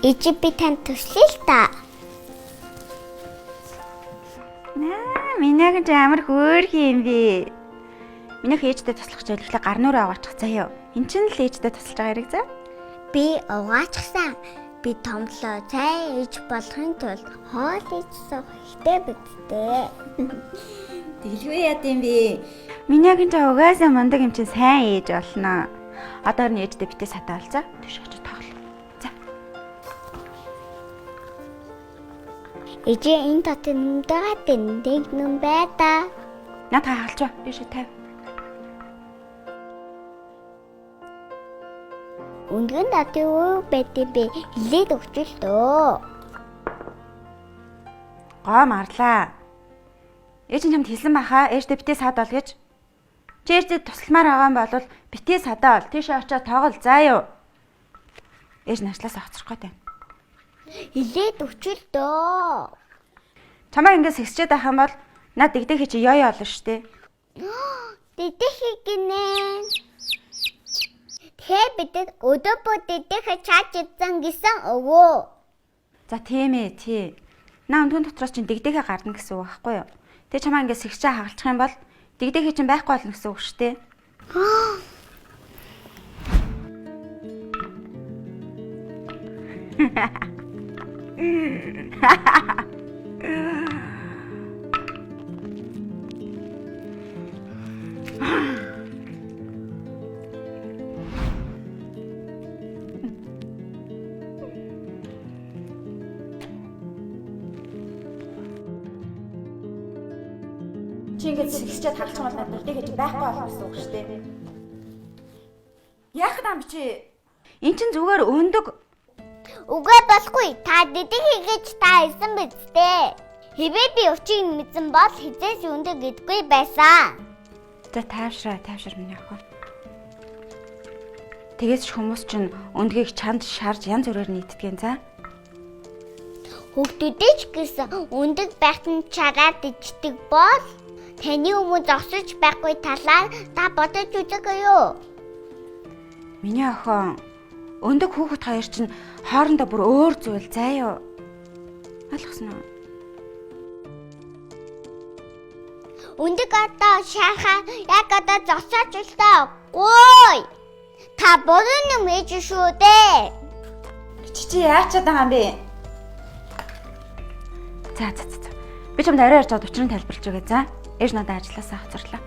Ижи би танд туслая л та. Минийх нь амар хөөрхөн юм би. Минийх ээжтэй туслах гэж ихлэ гар нүрээ аваачих заяа. Энд чинь л ээжтэй тусалж байгаа хэрэг заа. Би угаачихсан. Би томлоо цай ээж болохын тулд хоол ээж суух хэрэгтэй бидтэй. Тэгэлгүй яа гэм бэ? Минийх нь ч угаасаа мундаг юм чинь сайн ээж болно. Одоо нь ээжтэй битээ сатаа олзаа. Түш очиж тоглоо. За. Ижи энэ татын нүмтэйгээ тэндэг нүм байта. Наад хаалч ба. Биш үү 50. Үндгэн татын уу бэти би хилээд өгчөл дөө. Гоо марлаа. Ээж нь чамд хэлсэн баха. Ээжтэй битээ сад ол гэж. Чи ээжтэй тусламаар байгаа юм бол битээ садаа ол. Тийш очоод тоглол заа юу. Ээж нашлаас хоцрох гээд байна. Хилээд өгчөл дөө. Чамайг ингээд сэгсчээд байх юм бол над дэгдэхи чи ёо олно штэ. Тэтэхи гинэ. Тэгээ бидэд өдөө бод тэтэхи чаач идсэн гэсэн өвөө. За тийм ээ тий. Наа өндгөн дотроос чинь дэгдэхэ гарна гэсэн үг байхгүй юу? Тэг чамаа ингээд сэгчээ хагалчих юм бол дэгдэхи чинь байхгүй болно гэсэн үг штэ. Чи ингээд сэгсчээд хагалчих юм бол над дэгдэхи чинь байхгүй болно гэсэн үг штэ. Яах юм чи? Эн чин зүгээр өндөг. Үгүй болохгүй. Та тэтэхи гэж та хэлсэн биз дээ. Хэвээ би өчиг мэдсэн бол хизээс өндөг гэдэггүй байсан. За тайвшраа миний охин. Тэгээс ч хүмүүс чинь өндгийг чанд шарж янз бүрээр нийтдгэн за. Хүүхдүүдээ ч гэсэн өндөг байхад чараад ичдэг бол таны өмнө зогсож байхгүй талаар та бодож үзээгүй юу? Миний охин өндөг хүүхэд хоёр чинь хоорондоо бүр өөр зүйл заа юу. Ойлгосноо? Өндөг одоо шахаа яг одоо зогсооч л таа. Ой! Та бодон юм ээж шүү дээ. Чи яачаад байгаа юм бэ? За. Би чамд арай ярьж чад учрыг тайлбарлаж өгье за. Ээж надад ажилласаа хоцорлоо.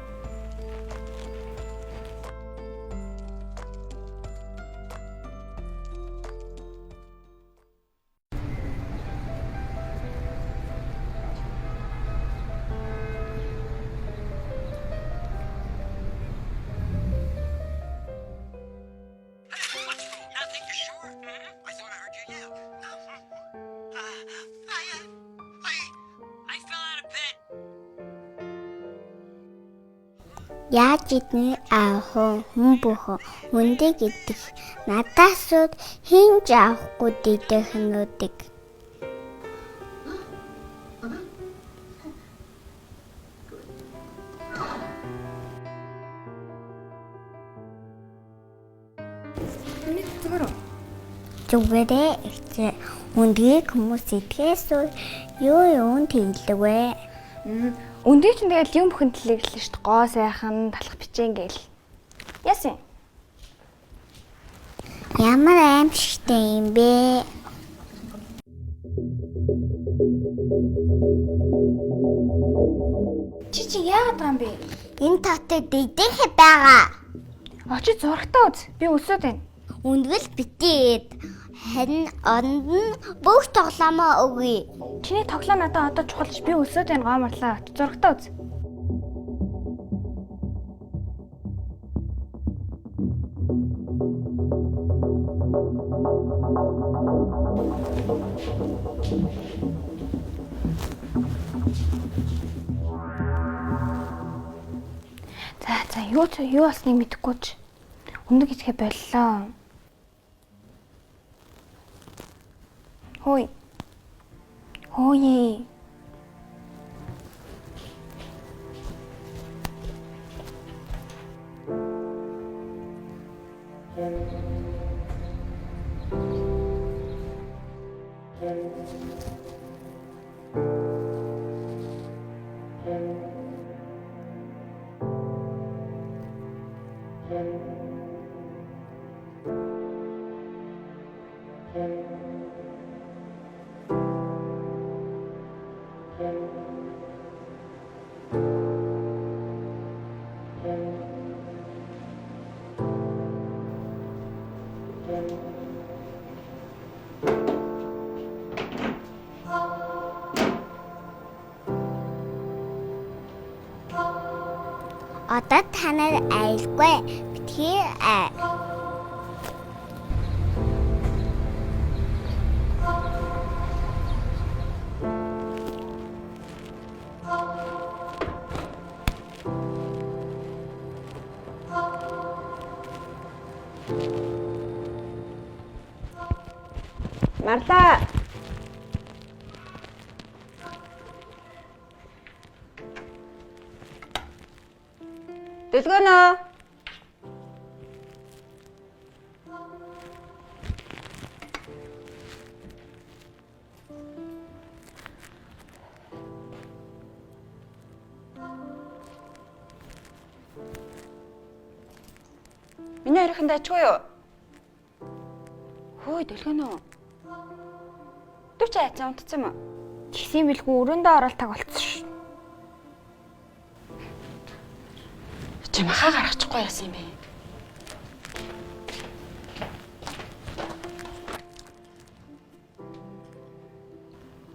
Яаж идний аах хүн бөхө өндөг идэх надаас хинж авахгүй дэдэхнүүдийг. Зүгээрээ ихтэй өндгийг хүмүүс идэхээс юу тэглэв вэ? Өндгийг чинь тэгэл юм бүхэн тэлэглэн шүү дээ. Гоо сайхан, талах бичэн гээл. Яасан? Ямар аимшигтай юм бэ? Чи яагаад байгаа юм бэ? Энэ татад дэдэхэ байгаа. Очиж зурагтаа үз. Би өсөөд байна. Үндгэл битээд харин оронд нь бүх тоглоомоо өгье. Чиний тоглоом надад одоо чухалч би өсөөд байна гомрлаа. Очиж зурагтаа үз. За юу болсныг мэдэхгүй ч өндөг идэхэ боллоо. Хөөе. Одоо танаар айлгүй битгий аа. Марла. Дэлгөнөө. Миний яриханд ачгүй юу? Хөөе, дэлгөнөө. Түр чи яцсан унтцсан юм уу? Тэгсэн билгүй өрөөндөө орол таг болцсон ш. Чи махаа гаргачихгүй яасан юм бэ?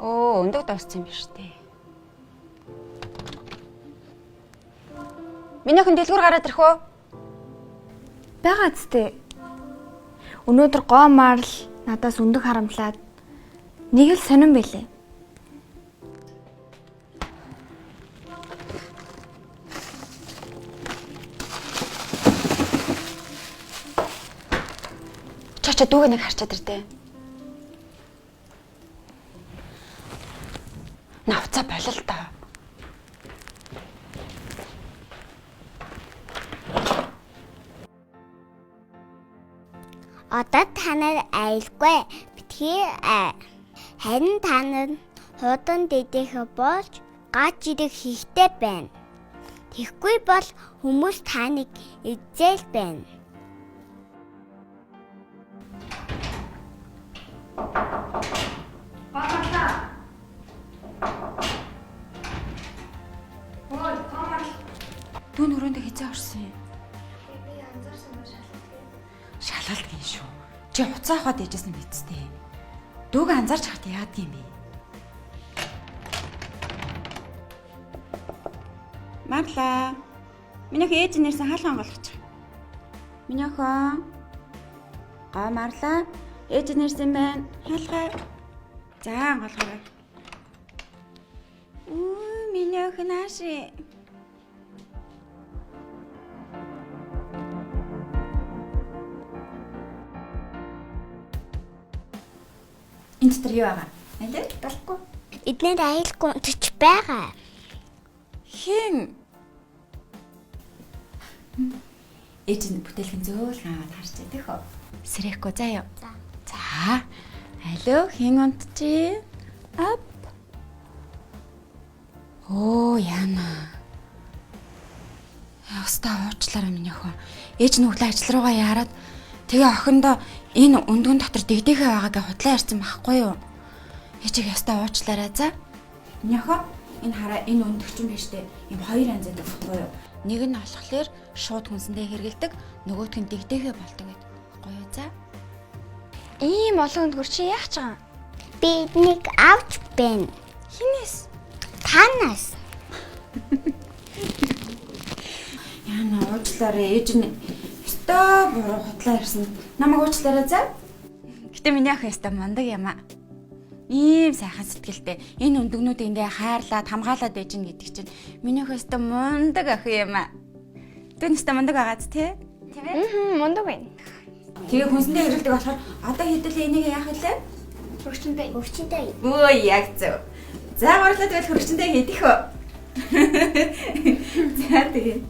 Оо, өндөг дууссан юм биш үү? Минийхэн дэлгүүр гараад ирэх үү? Байгаа зү. Өнөөдөр гоо марл надаас өндөг харамлаад нэг л сонирн байлээ. Чача дүүгээ нэг харчаад ирдэ. Навцаа болол та. Одоо танаар айлгүй битгий аа. Харин танаар хуудан дэдэх болж гач ирэх хийхтэй байна. Тэгэхгүй бол хүмүүс таныг эзэл байна. Дүүн өрөөндөө хизээ орсон юм. Шалгалт гин шүү. Чи хуцаа аваад ээжсэн мэдстэй. Дүүг анзаарч хат яад юм бэ? Марла. Минийх ээж нэрсэн хаалхан онгойлгоч. Минийхөө. Аа Марла. Ээж нэрсэн байна. Хаалхаа. За онгойлгоорой. Минийх нааши. Энд дотор юу байгаа? Айлаа? Болохгүй. Эднэр айлгүй унтж байгаа. Хэн? Ээж нь бүтээлхэн зөөлхөн аваад харчаа тийх үү? Сэрэхгүй заа юу? За. Алло, хэн унтжээ? Ап. Оо, яана. Ястаа уучлаарай минь охин. Ээж нь өглөө ажил руугаа яарад тэгээ охиндоо энэ өндгөн дотор дэгдэхээ байгаагаа худлаа ярьсан байхгүй юу? Ээжийг ястаа уучлаарай за. Минь охин, энэ хараа энэ өндөгчөн биш дээ. Ийм хоёр анзаад байхгүй юу? Нэг нь олохлоор шууд хүнсэндээ хэргэлдэг, нөгөөх нь дэгдэхээ болдог гэдэг. Гоё юу за? Ийм олон өндгөр чи яах ч байгаа? Би эднийг авч байна. Хинээс? Танаас. Яна уучлаарай ээж нь өстой буруу худлаа ярьсан. Намайг уучлаарай за. Гэтэ миний ах ястаа мундаг юм аа. Ийм сайхан сэтгэлтэй энэ өндөгнүүдийг ингээ хайрлаад хамгаалаад байж гин гэдэг чинь миний ах ястаа мундаг ах юм аа. Түн ястаа мундаг байгааз тий? Тийм ээ? Мундаг байна. Тэгээ хүнсэндээ хэрэлдэг болохоор одоо хэдүүлээ энийг яах вэ? Өвчнөй. Өө яг зөв. За гоорлоо тэгэл хөрөгчөндөө хийдэх үү? За тэгээ.